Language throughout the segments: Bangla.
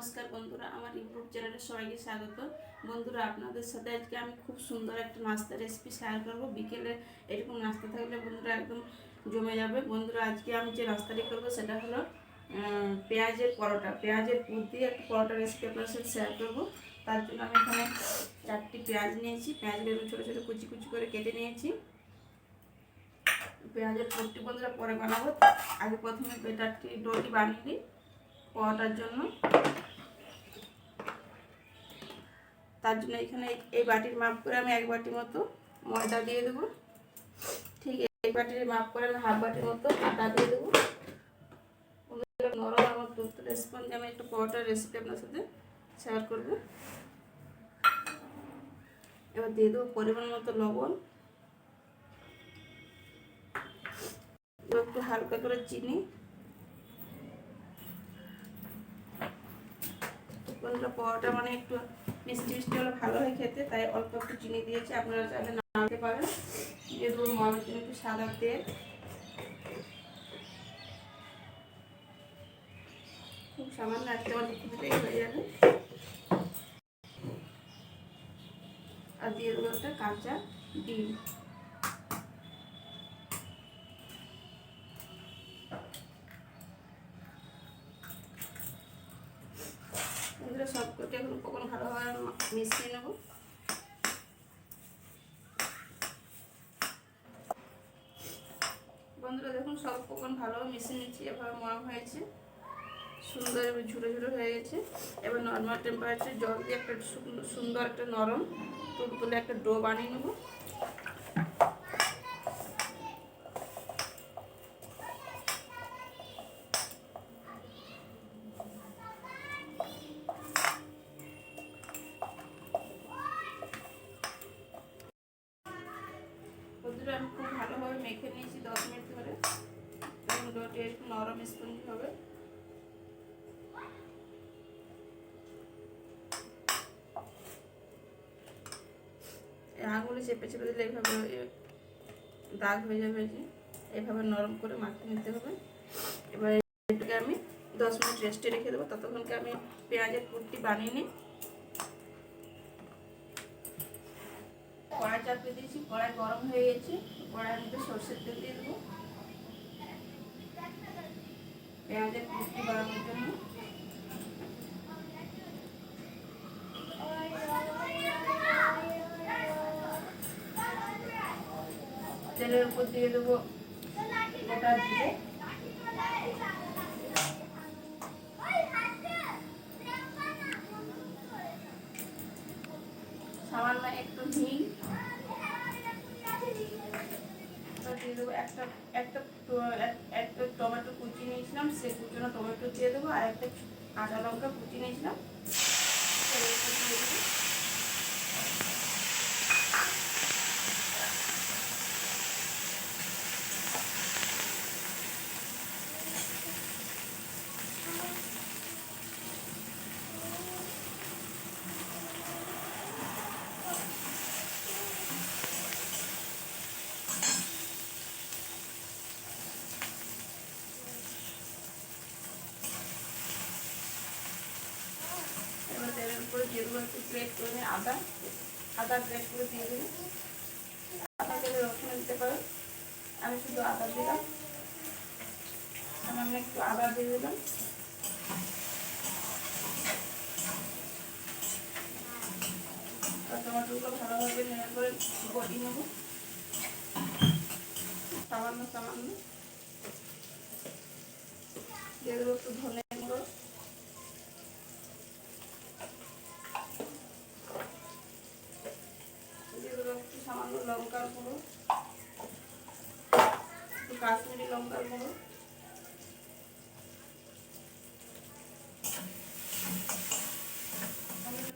নমস্কার বন্ধুরা, আমার ইউটিউব চ্যানেলে সবাইকে স্বাগত। বন্ধুরা, আপনাদের সাথে আজকে আমি খুব সুন্দর একটা নাস্তা রেসিপি শেয়ার করব। বিকেলে এরকম নাস্তা থাকলে বন্ধুরা একদম জমে যাবে। বন্ধুরা, আজকে আমি যে নাস্তাটি করবো সেটা হলো পেঁয়াজের পরোটা। পেঁয়াজের পুর দিয়ে একটা পরোটা রেসিপি আপনার সাথে শেয়ার করবো। তার জন্য আমি এখানে 4টি পেঁয়াজ নিয়েছি। পেঁয়াজগুলো ছোটো ছোটো কুচি কুচি করে কেটে নিয়েছি। পেঁয়াজের পুরটি বন্ধুরা পরে বানাবো। আগে প্রথমে বেটারটি ডোটি বানিয়ে নিই পরোটার জন্য। তার জন্য এখানে এই বাটির মাপ করে আমি 1 বাটি মতো ময়দা দিয়ে দেবো। ঠিক এই বাটির মাপ করে আমি 1/2 বাটির মতো আটা দিয়ে দেবো। নরম আমার তুলতুলে স্পঞ্জে আমি একটা পরোটার রেসিপি আপনার সাথে শেয়ার করব। এবার দিয়ে দেবো পরিমাণ মতো লবণ, একটু হালকা করে চিনি। বন্ধুরা, পরোটা মানে একটু মিষ্টি মিষ্টি হলে ভালো হয় খেতে, তাই অল্প একটু চিনি দিয়েছি। আপনারা চাইলে না দিতে পারেন। দিয়ে দেবো ময়দার জন্য একটু সাদা তেল, খুব সামান্য 1 চামচ দিলেই হয়ে যাবে। আর দিয়ে দেবো একটা কাঁচা ডিম। বন্ধুরা, সবকটি এখন উপকরণ ভালোভাবে মিশিয়ে নেব। বন্ধুরা দেখুন, সব উপকরণ ভালোভাবে মিশিয়ে নিচ্ছি। এভাবে মনে হয়েছে সুন্দর ঝুড়ো ঝুড়ো হয়ে গেছে। এবার নর্মাল টেম্পারেচার জল দিয়ে একটা সুন্দর একটা নরম তুলতুলে একটা ডো বানিয়ে নেব। বন্ধুরা, আমি খুব ভালোভাবে মেখে নিয়েছি 10 মিনিট ধরে। এবং ডোটি একটু নরম স্পঞ্জি হবে। আঙুলে চেপে চেপে দিলে এইভাবে দাগ হয়ে যাবে। যে এইভাবে নরম করে মাখিয়ে নিতে হবে। এবার এটাকে আমি 10 মিনিট রেস্টে রেখে দেবো। ততক্ষণকে আমি পেঁয়াজের পুরটি বানিয়ে নিই। কড়াই চাপিয়ে দিয়েছি, কড়াই গরম হয়ে গেছে। কড়াইয়ের মধ্যে সরষের তেল দিয়ে দেবো পেঁয়াজের পুরটি বানানোর জন্য। তেলের উপর দিয়ে দেবো গোটা জিরে, সামান্য একটু হিং, দিয়ে দেবো একটা টমেটো কুচি নিয়েছিলাম, সে কুচনো টমেটো দিয়ে দেবো। আর একটা কাঁচা লঙ্কা কুচি নিয়েছিলাম, দিয়ে দেবো। তেলের উপরে দিয়ে দেবো একটু প্লেট করে আদা প্লেট করে দিয়ে দেবো। আদা তেলে রসুন দিতে পারো, আমি শুধু আদা দিলাম। সামান্য একটু আদা দিয়ে দিলাম। আর টমেটোগুলো ভালোভাবে নেড়ে করে গড়িয়ে নেব সামান্য সামান্য। দিয়ে দেবো একটু ধনে গুঁড়ো, দিয়ে দেবো একটু সামান্য লঙ্কার গুঁড়ো, একটু কাশ্মীরি লঙ্কার গুঁড়ো।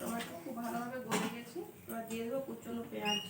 টমেটো খুব ভালোভাবে গলে গেছে। এবার দিয়ে দেবো কুচনো পেঁয়াজ।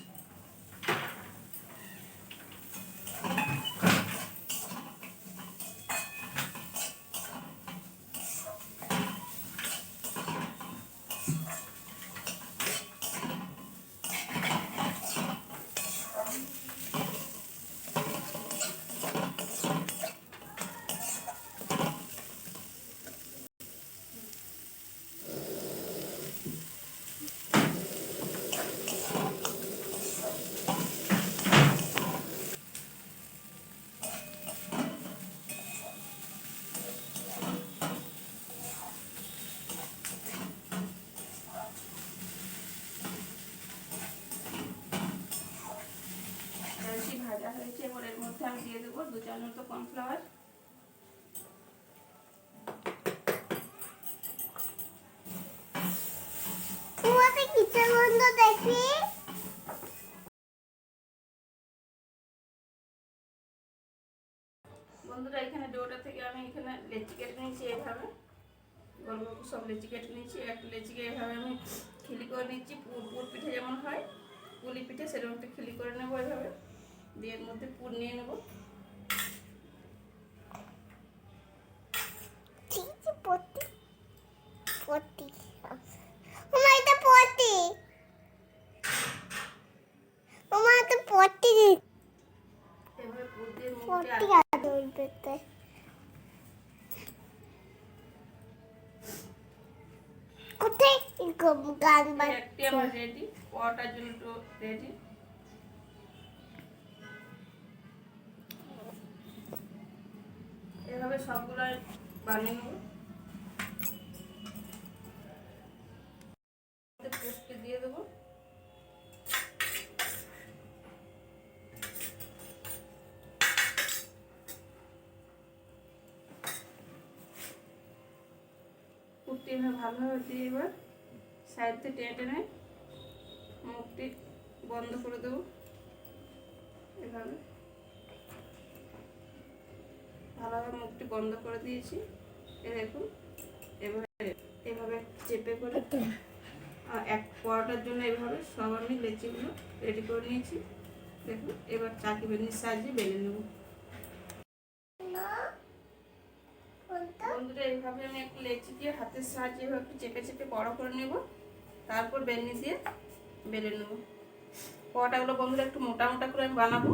মতো কর্নফ্লাওয়ার, বন্ধুরা এখানে ডোটা থেকে আমি এখানে লেচি কেটে নিয়েছি এইভাবে গোল গোল সব লেচি কেটে নিয়েছি। একটা লেচিকে এইভাবে আমি খিলি করে নিচ্ছি, পুর পিঠে যেমন হয় পুলি পিঠে সেরকম একটা খিলি করে নেবো এইভাবে, দিয়ে এর মধ্যে পুর নিয়ে নেবো। এভাবে পুর দিয়ে মুখে একটি আমার রেডি, পরোটার জন্য তো রেডি। এভাবে সবগুলো বানিয়ে নেব, পুরটা দিয়ে দেবো। পুরটি এভাবে ভালোভাবে দিয়ে এবার সাইড থেকে টেনে টেনে মুখটি বন্ধ করে দেবো। এভাবে ভালোভাবে মুখটি বন্ধ করে দিয়েছি। এ দেখুন এভাবে চেপে করে এক পরোটার জন্য এভাবে সব আমি লেচিগুলো রেডি করে নিয়েছি। দেখুন এবার চাকি বেলনির সাহায্যে বেলে নেব। বন্ধুরা এইভাবে আমি একটা লেচি দিয়ে হাতের সাহায্যে এভাবে একটু চেপে চেপে বড় করে নেব, তারপর বেলনি দিয়ে বেলে নেব। পরোটাগুলো বন্ধুরা একটু মোটা মোটা করে আমি বানাবো।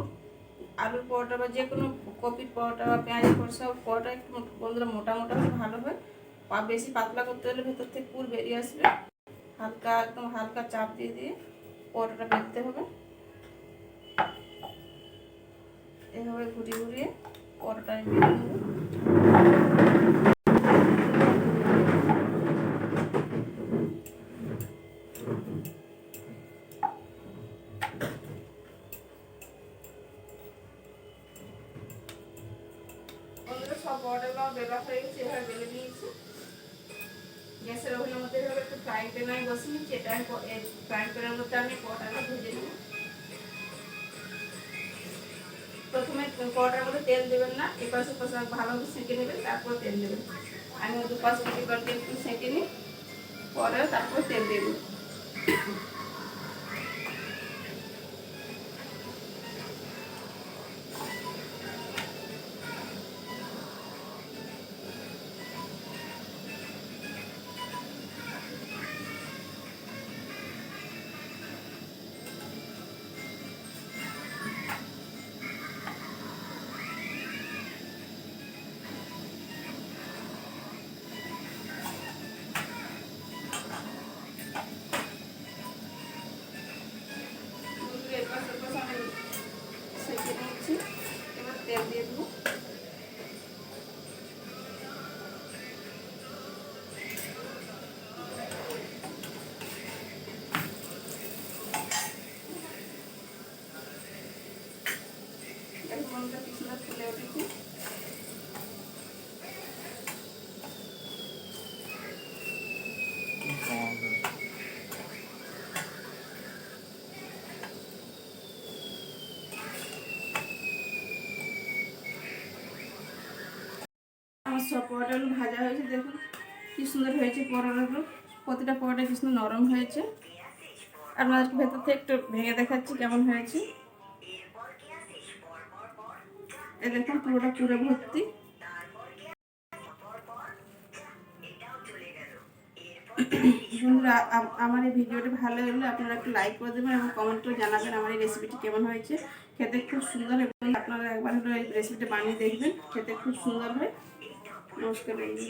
আলুর পরোটা বা যে কোনো কপির পরোটা বা পেঁয়াজের পরোটা একটু বন্ধুরা মোটা মোটা হলে ভালো হয়। বেশি পাতলা করতে হলে ভেতর থেকে পুর বেরিয়ে আসবে। হালকা একদম হালকা চাপ দিয়ে দিয়ে পরোটাটা বেলতে হবে। এভাবে ঘুরিয়ে ঘুরিয়ে পরোটা আমি বেলে নেব। সব পরোটাগুলো বেলা হয়ে গেছে, এভাবে বেলে নিয়েছি। গ্যাসের ওভেনের মধ্যে এভাবে একটু ফ্রাইং প্যান আমি বসিয়ে নিচ্ছি। এটা ফ্রাইং প্যানের মধ্যে আমি পরোটাগুলো ভেজে নেব। প্রথমে পরোটার মধ্যে তেল দেবেন না, এপাশে ওপাশে ভালোভাবে সেঁকে নেবেন, তারপর তেল দেবেন। আমি দুপাশ থেকে একটু সেঁকে নিই, পরে তারপর তেল দিয়ে দেবো। সেঁকে নিচ্ছি, এবার তেল দিয়ে দেবো। মনটা কি সুন্দর ফুলে উঠেছে। আমার সব পরোটাগুলো ভাজা হয়েছে, দেখুন কি সুন্দর হয়েছে পরোটাগুলো। প্রতিটা পরোটা কি সুন্দর নরম হয়েছে। আপনাদেরকে ভেতর থেকে একটু ভেঙে দেখাচ্ছি কেমন হয়েছে। এই দেখুন পুরোটা পুরো ভর্তি। বন্ধুরা আমার এই ভিডিওটি ভালো লাগলে আপনারা একটু লাইক করে দেবেন এবং কমেন্ট করে জানাবেন আমার এই রেসিপিটি কেমন হয়েছে। খেতে খুব সুন্দর, এবং আপনারা একবার হলো এই রেসিপিটা বানিয়ে দেখবেন, খেতে খুব সুন্দর হয়। নমস্কার বন্ধু।